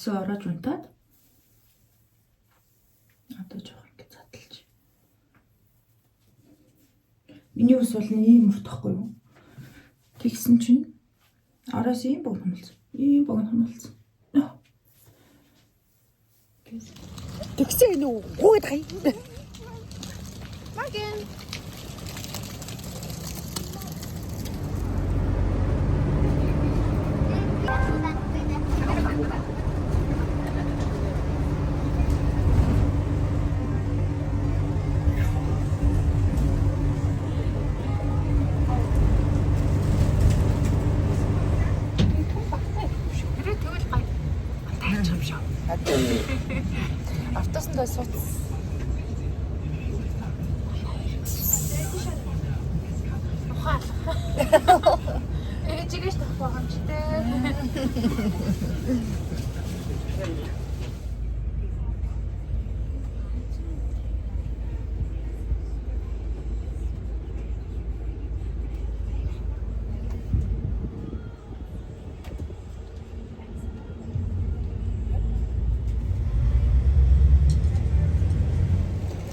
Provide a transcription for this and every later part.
Өсөө ороож унтаад одоо жоох ингэ задлж. Миний ус бол ийм уртахгүй юу? Тэгсэн чинь араас ийм богино хөнөлцсөн. Ийм богино хөнөлцсөн. Тэгсэн энэ гойд хай. Маген. Автосондоо сууц. Ухаал. Ээжигээс тахах юм ч дээ.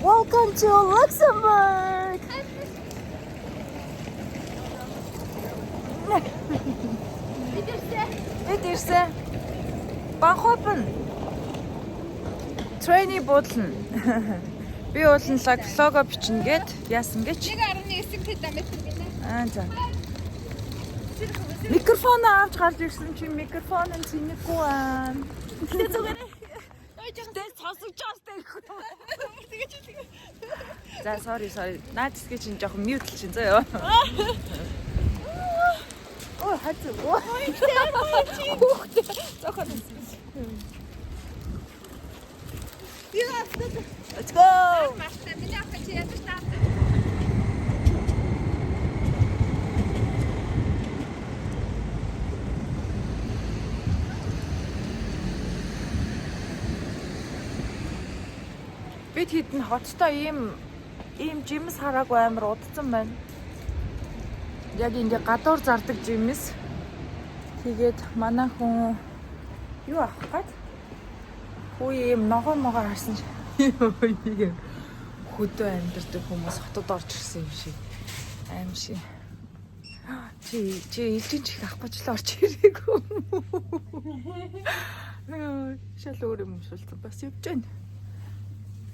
Welcome to Luxembourg. Бидэрсэ. Бахопн. Trainee бодлон. Би ууланлаг лого бичнэ гээд яасан гэж. 1.9 км гинэ. За. Микрофон авч гарч ирсэн чи микрофон нь цэнэхгүй аа. Тэ зүгээр. Тэ сонсогчоос тэхгүй. За sorry. Наад хэсгээ чинь жоохон mute л чинь заяа. Оо хацаа. Хүүхдээ. Зохион. Let's go. Меня хотели это что? Бид хідэн хоттой ийм жимс хараагүй амар удцсан байна. Яг ингээ гадуур зардаг жимс. Тэгээд манай хүн юу авах гээд хүү ийм ногоо харсан хөдөө амьдардаг хүмүүс хотод орж ирсэн юм шиг. Аим шиг. Чи илжин чих авах гэж л орж ирээгүй юм. Шал өөр юм шулцсан бас явж байна.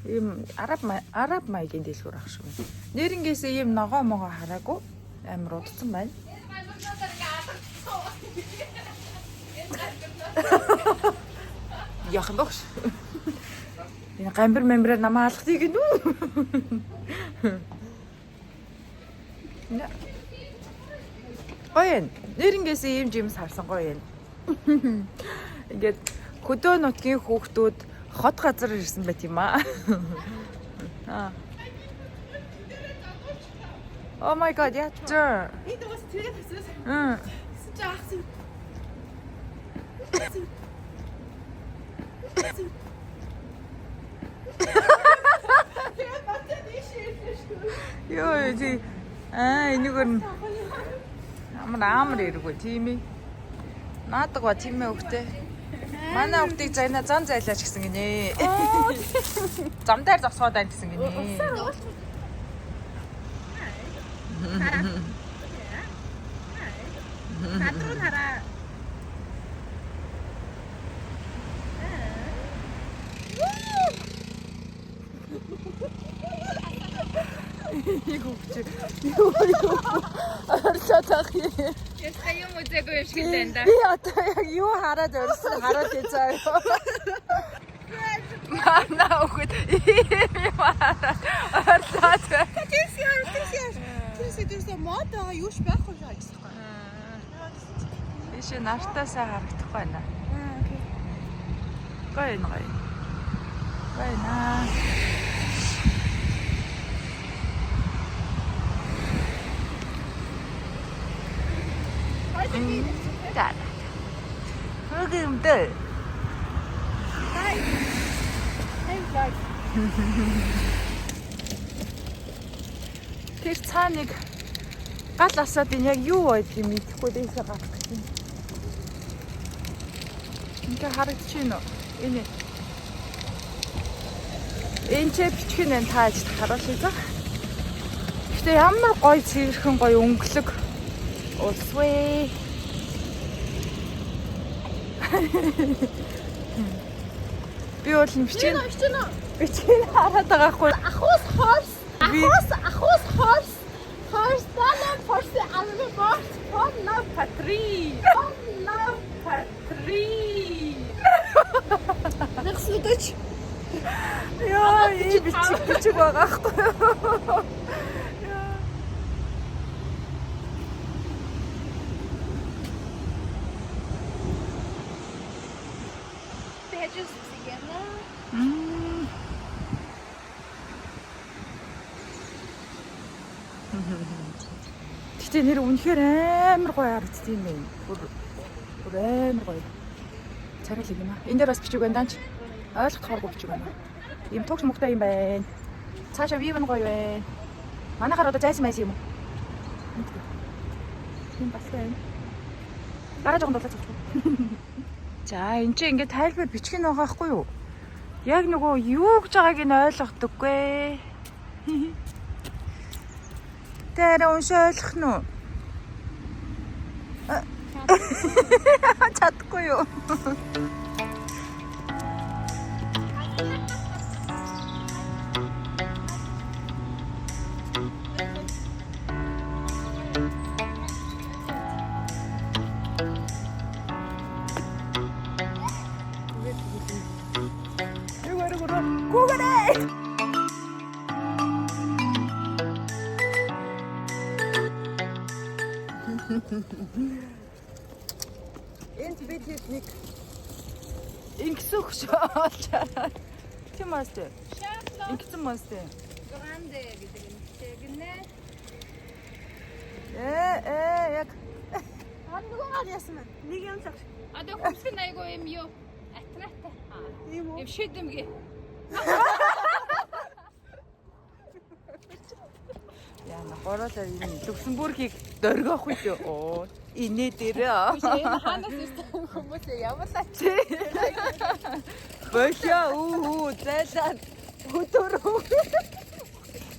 Ийм араб маягийн дэлгүүр ах шиг байна. Нэрнгээсээ ийм ногоо хараагүй амар удцсан байна. Яхан догш. Энэ гамбар мембраар намаа алхтыг гинүү. Гоён. Нэрнгээсээ ийм жимс харсан гоё юм. Ингээд хөдөө нутгийн хүүхдүүд хот газар ирсэн байт юм аа. Oh my god, yeah, sure. Это was цвет, Ёо, чи энэгээр нь амар иргүй тийм ээ. Наадаг ба тийм ээ хөхтэй. Манай хөхтийг зан зайлаач гэсэн гинэ. Зам дээр зогсоод байна гэсэн гинэ. Кадрон хараа. Юу орлоо таах юм. Яста юм үзээгүй юм шиг байна да. Би одоо яг юу хараад өрсөн хараад яцаа юу. Манай хөхт ийм орлоо. Тэрс мод юуш байхгүй шаасан. Биш нартаасаа харагдахгүй байна. Окей. Гоё. Да. Хөөгөмдөө. Хай. Тэр цааныг гал асаад энэ яг юу байдгийг мэдэхгүй дээсээ гарах гэсэн. Ингээ харагдчихэв үү? Энэ. Энэ ч бичгэн энэ тааж харуулъя за. Гэтэ ямар гоё цэвэрхэн гоё өнгөлөг. Улсвэ. Би бол бичгэн хараад байгаа хгүй. Ахус horse. Horse down for the other boat. Oh no, Patri. Нэхсүдэж. Яа, ийм бичиг байгаа хгүй. Тэжс сигэнэ. Гэтэ нэр үнэхээр амар гоё харагдсан юм байна. Бүр амар гоё. Царайлаг юм аа. Энэ дээр бас бичиг байна даач. Ойлгохооргүй бичиг байна. Ийм тугш мөгтэй юм байна. Цаашаа вив нь гоё байна. Манайхаар одоо зайсан байсан юм уу? Тийм бастай юм. Гараа жоохон дулаач. За энэ чинь ингээд тайлбар бичих нь байгаа хгүй юу? Яг нөгөө юу гэж байгааг нь ойлгохдоггүй. Тэр уншаалах нь уу? Чадахгүй юу? Энд бид нэг ингэсэн өгч олчаа. Тийм маастай. Ингэсэн маастай. Гранде гэдэг юм. Тэгнэ. Яг Нөгөө яасан мэн. Нэг юм цаг. Одоо хөвсгөн айгуу юм юу? Атнатай. ийм үү? Юм шидэмгээ. Яна гороолаа юм Люксембургийг дөргөх үү? Оо, инээ дээрээ. Ханаас ирсэн хүмүүс явуулаа чи. Бошо уу зайлаад хөтөрөө.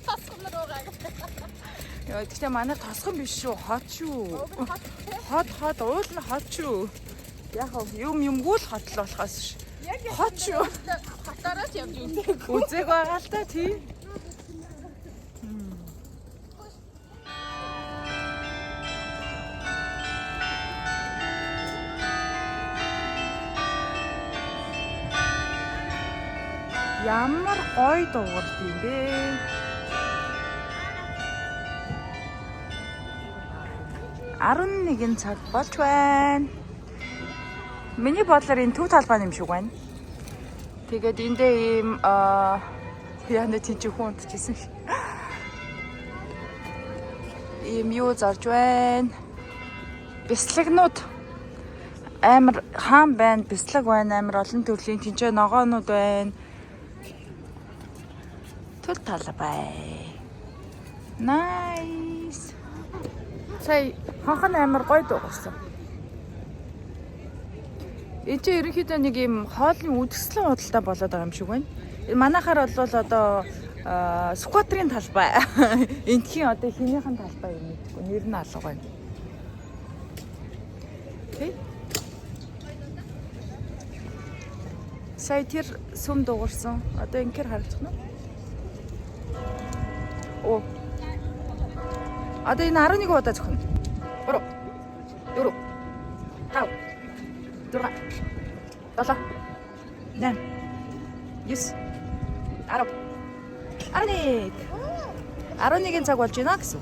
Тасгамар байгаа. Яа, гэхдээ манай тосгон биш шүү, хот шүү. Хот уул нь хот шүү. Яг юмгүй л хот л болохоос ш. Хот шүү. Хотоороч явж үзээ. Үзег байгаа л та тий. Ямар гоё дуурд юм бэ? Арун нэгэн цаг болж байна. Миний бодлоор энэ төв талбай юм шиг байна. Тэгээд эндээ ийм яна тийч хүн унтчихсан ш. Ийм юу зарж байна. Бяцлагнууд амар хаан байна, бяцлаг байна, амар олон төрлийн тэнцээ ногоонууд байна. Төл талбай. Nice. Сая ханхан амар гоё дуурсан. Энд чинь ерөнхийдөө нэг юм хоолны үдгслийн худалдаа болоод байгаа юм шиг байна. Манайхаар бол одоо скватрын талбай. Эндхийн одоо хинийхэн талбай юм гэдэггүй. Нэр нь алга байна. Окей. Сая тэр сүм дуурсан. Одоо ингээр харагдах нь. Оо. Одоо энэ 11 удаа зөвхөн. 3 4 5 6 7 8 9 11 цаг болж байна гэсэн.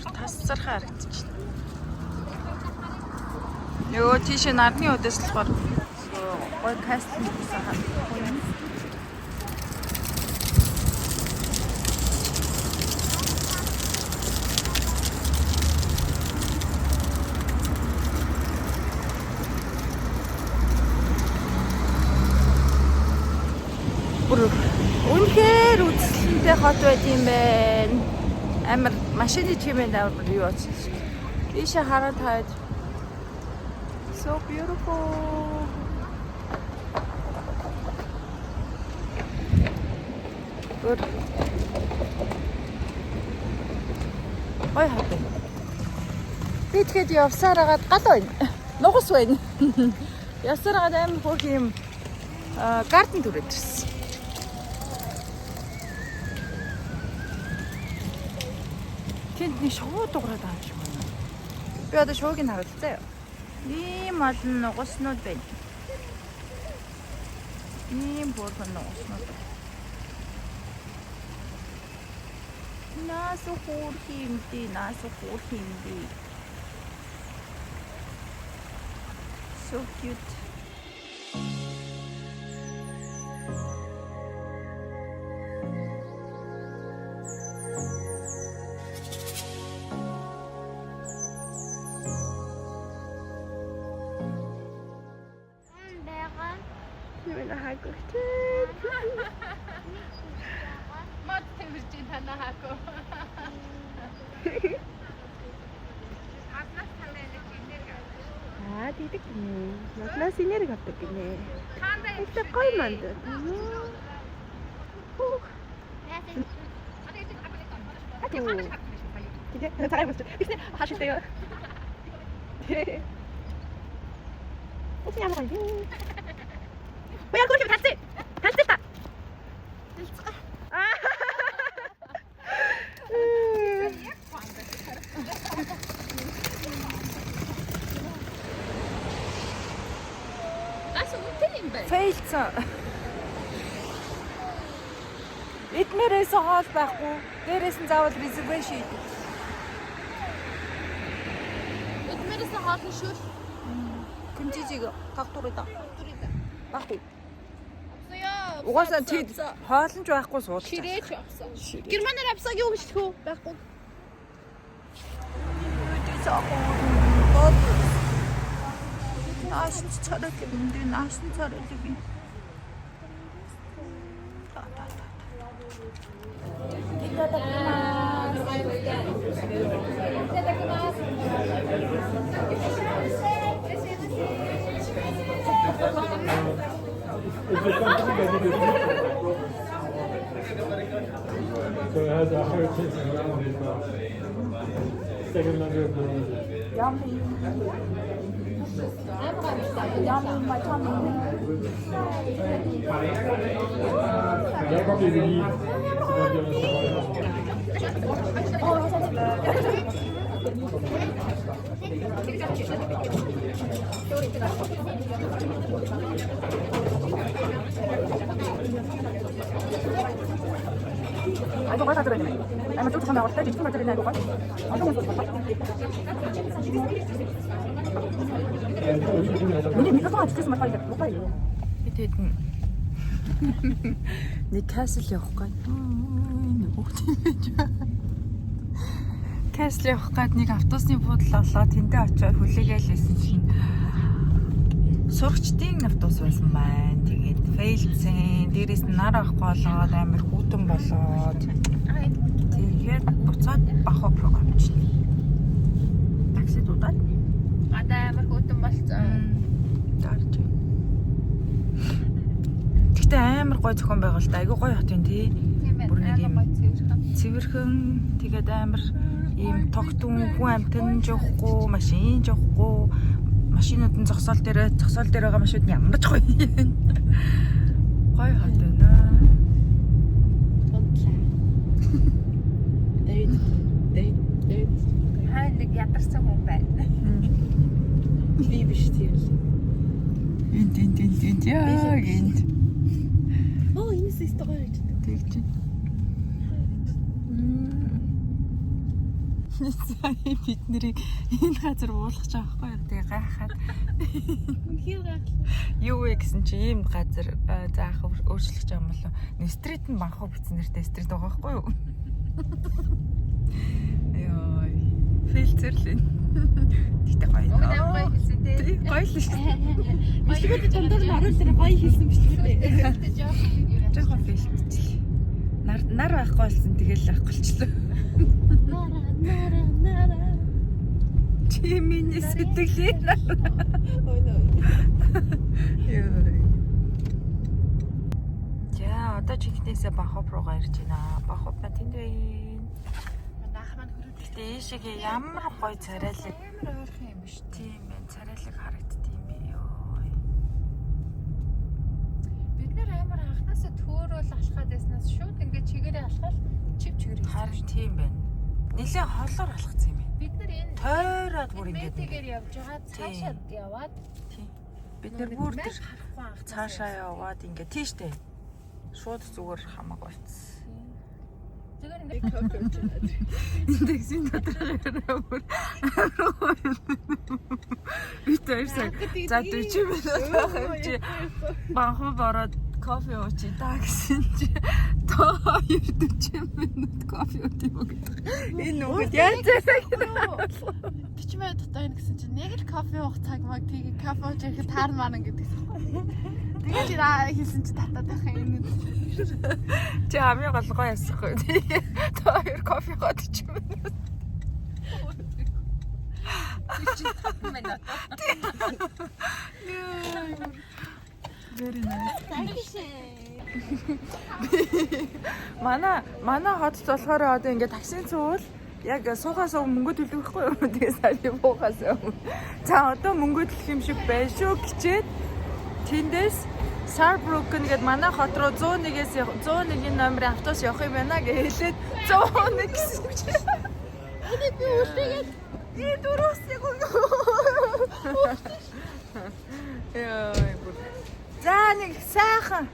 бүр тасцархаа харагдчихна. Йоо тийш нарны өдөөс болохоор гой кастинг хийсэн хаа. Үнэхээр үзэсгэлэнтэй хот байт юм байна. Амар машины чимээ давар юу болсон шиг. Ийшээ хараад таад. So beautiful. Good. Ой хат. Би тэгэхэд явсаар агаад гал байна. Нугас байна. Явсаар агаад амар хөөх юм гарден түрээд ирсэн. Тэнд нэг шууд дуурайд байгаа юм шиг байна. Би одоо шуугийг харуулцаа. Ийм олон нугаснууд байна. Ийм бүрхэн нугаснууд. Наасу хур химди. So cute. Мод тэмэржин танаа хаako. Аа тийдэг гинэ. Надлаас энерги авдаг гинэ. Ихтэй гоё манд. Тэгээ цааш бистэ хашилтээ. Очих ямар гоё. Бая гоо чи талцээ та. Талцгаа. Гас үнтэй юм байна. Фейлцэн. Эднэрээс хоол байхгүй. Дээрээс нь заавал резервэшн. Эдмээрээс хоолны шүүр. Гүнжижиг тагтурыда. Байхгүй. Яа. Угаасаа тэд хоолнч байхгүй суудлаа. Ширээч авсан. Германаар авсаг юу гэж тхүү байхгүй. Наашин царай юм. Наашин царай юм. So it has a higher taste around it, but second number of Yummy. Yummy, my tummy. They'll probably leave. So they'll give us 아이고 맞아 들어있네. 아마 좀 잠깐만 왔다 뒤집어 들어있네 이거. 근데 니가 또 아직까지 말 못 봐요. 밑에 니 캐슬 явах гээд. 캐슬 явах гээд нэг автобусны буудлаа олоо тэндээ очиод хүлээгээл лээсэн чинь сурагчдын автобус байсан байна. Тэгээд фейлцэн, дээрээс нь нар авахгүй болоод амар хүүтэн болоод тэгээд буцаад бахаа програм чинь. Такси дуудаад Гадаа амар хөтөн болцсон. даарч. Гэтэ амар гой зохион байгуулалт айгүй гоё хот юм тий. Бүр нэг юм цэвэрхэн тэгээд амар ийм тогтун хүн амтэн жоохгүй, машин жоохгүй. Машинууд нь зогсоол дээр байгаа машинууд нь ямар ч гоё юм. Гоё хот байна. Дэйд. Хаа нэг ядарсан хүн байна. Би биш тийм л. Энд яг энд. Оо энэ систем гоё гэж. Тэгж. сая бид нарыг энэ газар уулгах байгаа байхгүй юу? Тэгээ гайхаад. Үнхээр гайхал. Юу вэ гэсэн чи ийм газар заах өөрчлөх юм болов. Стрит нь банхуу бичсэн нэртэй стрит байгаа байхгүй юу? Йоо. Фильтрлэн. Тэгтээ гоё. Гоё хэлсэн тий. Гоё л шүү. Бичлэгүүд дундуур нь оруулж байгаа гоё хэлсэн бичлэгтэй. Жохон фильтрч. Нар байхгүй болсон тэгэл авахгүйчлээ. Нара. Чи миний сэтгэлийн нар. Йоо. За одоо чихнээсээ Бахов руугаа ирж байна. Бахов ба тэнд байна. Манайх маань хөрөд. Гэтэ ийшээгээ ямар гоё царайлаг. Амар ойрхон юм биш. Тийм ээ, царайлаг харагддсан юм бэ. Йоо. Бид нэр амар анханасаа төөрөөл алхаад байснаас шууд ингээд чигээрээ алхаад чигээрээ. Харин тийм байна. Нилээ холоор алхацсан юм байна. Бид нар энэ Тойроод бүр ингээд метэгээр явж байгаа цаашаа яваад тийм. Бид нар бүр тэр харахгүй анх цаашаа яваад ингээд тийштэй. Шууд зүгээр хамаагүй болцсон. зүгээр ингээд кофе ууж байна. Индексийн дотороо бүр бид тэрсээ за 40 минут байх чи банхуу бороод кофе ууч та гэсэн чи тоо 40 минут кофе ууж юм гэдэг. Энэ үгэд яаж засаг 40 минут дотоо энэ гэсэн чинь нэг л кофе уух цаг маг тийг кофе ууж ирэхэд таар маань гэдэг. Тэгээд яа хэлсэн чи татаад байх юм. чи хамгийн голгой ясахгүй. Тоо 2 кофе ууж 40 минут. Very nice. Манай хотод болохоор одоо ингээд таксийн цуул яг суугаас өмнө мөнгө төлөхгүй юу? Тэгээ сая буугаас өмнө. За одоо мөнгө төлөх юм шиг байна шүү гэчээд тэндээс Saarbrücken гээд манай хот руу 101-ээс 101-ийн номерын автобус явах юм байна гэж хэлээд 101 гэсэн чинь. Энийг би үлдээгээд И дуросыг уу. Яа. За нэг сайхан.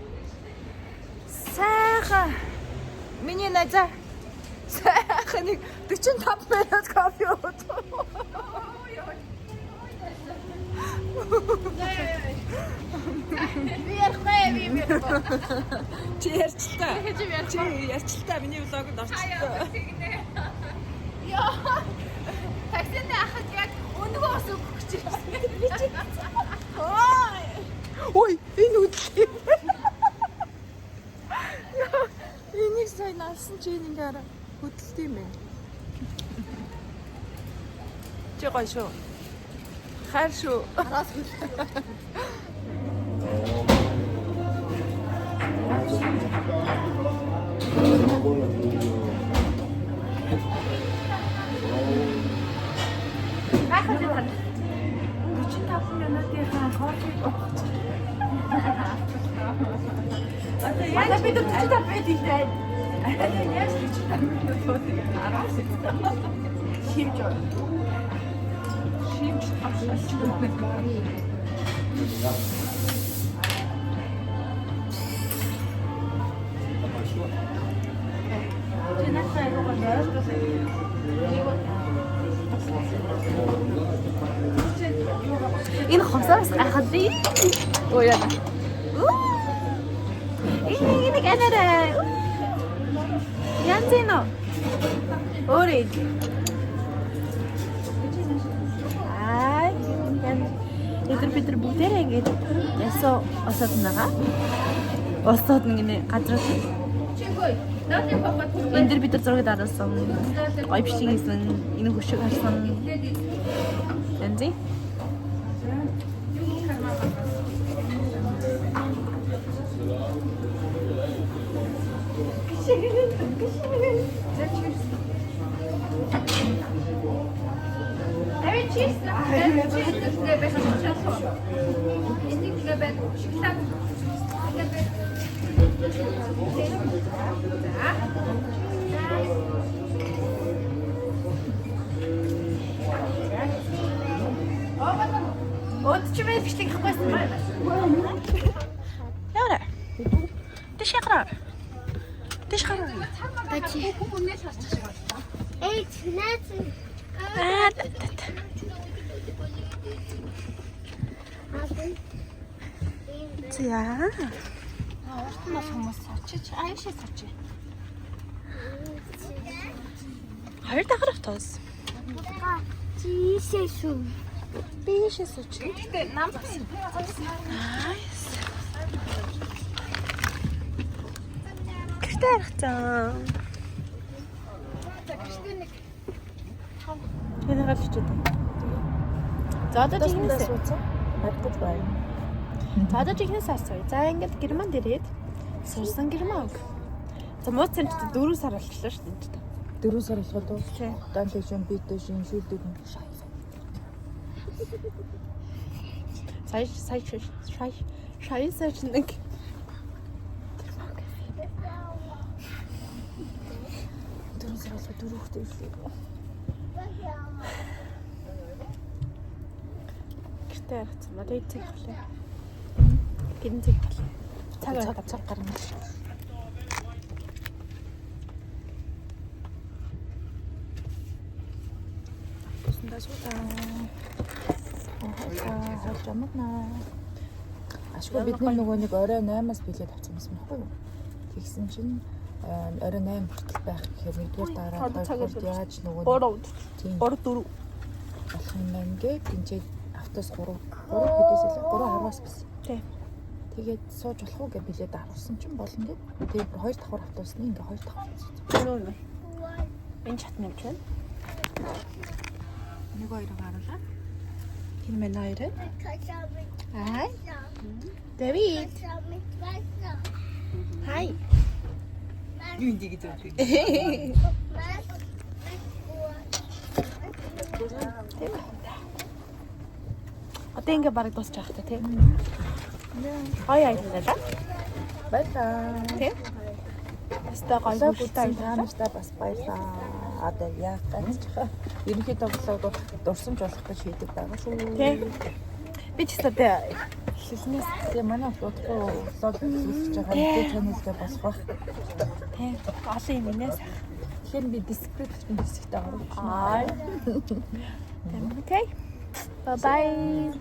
Миний найзаа сайхан нэг 45 минут кофе ууж. би ярахгүй би. Чи ярьчлаа. Чи ярьчлаа миний влогод орчихлоо. Яа. Таксинд ахад яг өнгөө ус өгөх гэж байна. Ой, энэ үдлээ. Энийг сайн алсан чи энэ ингээ хөдөлт юм байна. Чи гоё шүү. Хайр шүү. Араас хөл. Яа бид ч та бэд ихтэй. Яаж ч та араас шимж. Шимж авч. Энэ хосоос гайхаад би. Оо яа. Ini Canada. Yanzino. Orange. Ay, Peter бүгдээрээ ингэж ясоо осоод нагаа. Осоод нэг газар. Энд дэр бид зураг дараасан. Гоё бишиг хийсэн. Энэ хөшиг харсан. Янзи. Evet, cheers. Cheers. Lebe çalışıyor. İndik lebe. Şıklar. Lebe. Өдчмээ бичлэг хийхгүйсэн байна. Яа. Тэш хараа. Тачи. Хүмүүнээс харчих шиг байна. За. Урт нь бол хүмүүс сочиж аашаа сочиж. Хоёр дахь автобус. Тийшээшүү. Бишээ сочиж. Гэтэ нам басан. Найс. Гэртээ харахцаа. Энэ гарчид. За одоо тиймээс сууцсан. Хадгад бай. За одоо тиймээс асууя. За ингээд герман дээрээд сурсан герман. За мууцсан ч 4 сар болчихлоо шүү дээ. 4 сар болоход уу? Дан дэжэн бид дэжэн шилдэг юм. Шайсаж нэг. Дөрөв сар болоод 4 хүүхдээ ирлээ. Гэртээ харцсан маа дэцэг болоо. Гин зэг болоо. Цаг гарна. Тэсэндээ суудаа. Жамнаа. Ашгүй бидний нөгөө нэг орой 8-аас билет авсан юм байхгүй юу? Тэгсэн чинь орой 8 хүртэл байх гэхээр нэгдүгээр дараа яаж нөгөө 3 4 болох юм байна гэ тэнцээ автобус 3 хэдээс л 3:10-аас байсан. Тий. Тэгээд сууж болох уу гэж билет авсан чинь болно гэд. Тэгээд 2 давхар автобусны ингээ 2 давхар. Нөө. Энэ чат нэмч байна. Нэг хоёроо харуулаа. Энэ мэн хоёроо. Хай. Дэвид. Хай. Юу ингэ гэж үү? Одоо ингээ бараг дуусчих та тий. Хаяа хэлээ. Баярлаа. Тий. Өстө гоё гүтэн таамжтай бас баярлаа. Одоо яах гэж байгаа. Ерөнхийдөө болоод дурсамж болох гэж шийдэг байгаа шүү. Тий. Би ч гэсэн хэлнээс Тэгээ манай утгагүй лог үзүүлж байгаа мэдээ чанартай болох бах. тий. Олон юм инээс. Тэгэхээр би description хэсэгтээ оруулж Аа. Окей. Bye bye.